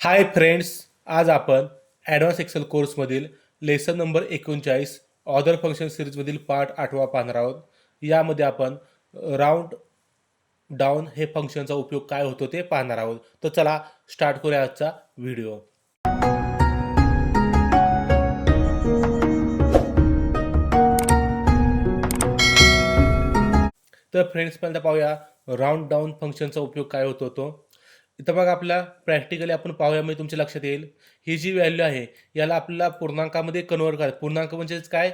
हाय friends, आज आपण advanced Excel कोर्समधील लेसन नंबर 39 ऑदर फंक्शन सिरीजमधील पार्ट 8 पाहणार आहोत. यामध्ये आपण राऊंड डाऊन हे फंक्शनचा उपयोग काय होतो ते पाहणार आहोत. तर चला स्टार्ट करूया आजचा व्हिडिओ. तर फ्रेंड्स पहिल्यांदा पाहूया राऊंड डाऊन फंक्शनचा उपयोग काय होतो तो. इथं बघा आपला प्रॅक्टिकली आपण पाहूया, म्हणजे तुमच्या लक्षात येईल. ही जी व्हॅल्यू आहे याला आपल्याला पूर्णांकामध्ये कन्वर्ट करायचं. पूर्णांक म्हणजेच काय,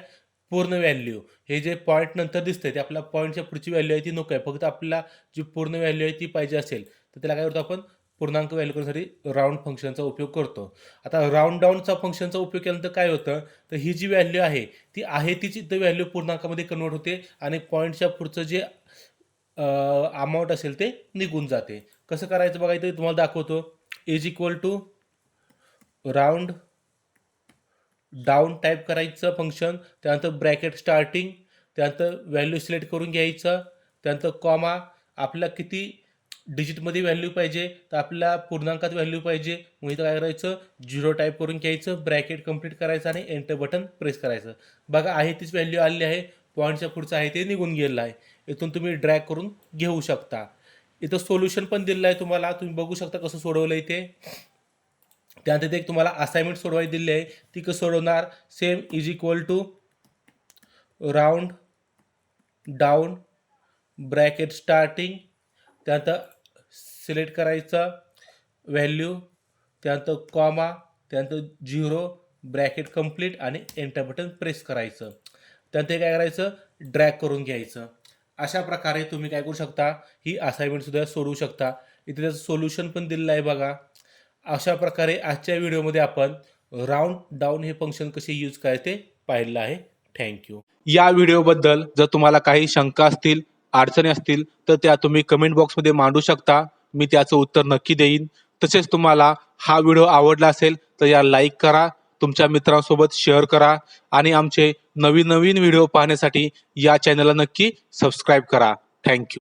पूर्ण व्हॅल्यू. हे जे पॉईंट नंतर दिसतंय ते आपल्या पॉईंटच्या पुढची व्हॅल्यू आहे ती नको आहे, फक्त आपल्याला जी पूर्ण व्हॅल्यू आहे ती पाहिजे असेल तर त्याला काय करतो आपण, पूर्णांक व्हॅल्यू करण्यासाठी राऊंड फंक्शनचा उपयोग करतो. आता राऊंड डाऊनचा फंक्शनचा उपयोग केल्यानंतर काय होतं, तर ही जी व्हॅल्यू आहे ती आहे तीच इथं व्हॅल्यू पूर्णांकामध्ये कन्वर्ट होते आणि पॉईंटच्या पुढचं जे अमाऊंट असेल ते निघून जाते. कसं करायचं बघा, इथे तुम्हाला दाखवतो. Is equal to round down type करायचं फंक्शन, त्यानंतर ब्रॅकेट स्टार्टिंग, त्यानंतर व्हॅल्यू सिलेक्ट करून घ्यायचं, त्यानंतर कॉमा. आपल्याला किती डिजिटमध्ये व्हॅल्यू पाहिजे, तर आपल्याला पूर्णांकात व्हॅल्यू पाहिजे, मग इथं काय करायचं, 0 टाईप करून घ्यायचं, ब्रॅकेट कंप्लीट करायचं आणि एंटर बटन प्रेस करायचं. बघा आहे तीच व्हॅल्यू आलेली आहे, पॉईंटच्या पुढचं आहे ते निघून गेलं आहे. इथून तुम्ही ड्रॅग करून घेऊ शकता. इथं सोल्युशन पण दिलेलं आहे तुम्हाला, तुम्ही बघू शकता कसं सोडवलं इथे. त्यानंतर एक तुम्हाला असाइनमेंट सोडवायला दिली आहे, ती कसं सोडवणार, same is equal to round down bracket starting, त्यानंतर सिलेक्ट करायचं व्हॅल्यू, त्यानंतर कॉमा, त्यानंतर 0 ब्रॅकेट कंप्लीट आणि एंटर बटन प्रेस करायचं. त्यानंतर काय करायचं, ड्रॅग करून घ्यायचं. अशा प्रकारे तुम्ही काय करू शकता, ही असाइनमेंटसुद्धा सोडवू शकता. इथे त्याचं सोल्युशन पण दिलेलं आहे बघा. अशा प्रकारे आजच्या व्हिडिओमध्ये आपण राऊंड डाऊन हे फंक्शन कसे यूज करायचे ते पाहिलं आहे. थँक्यू. या व्हिडिओबद्दल जर तुम्हाला काही शंका असतील, अडचणी असतील तर त्या तुम्ही कमेंट बॉक्समध्ये मांडू शकता. मी त्याचं उत्तर नक्की देईन. तसेच तुम्हाला हा व्हिडिओ आवडला असेल तर या लाईक करा, तुमच्या मित्रांसोबत शेअर करा आणि आमचे नवीन नवीन व्हिडिओ पाहण्यासाठी या चॅनलला नक्की सबस्क्राईब करा. थँक्यू.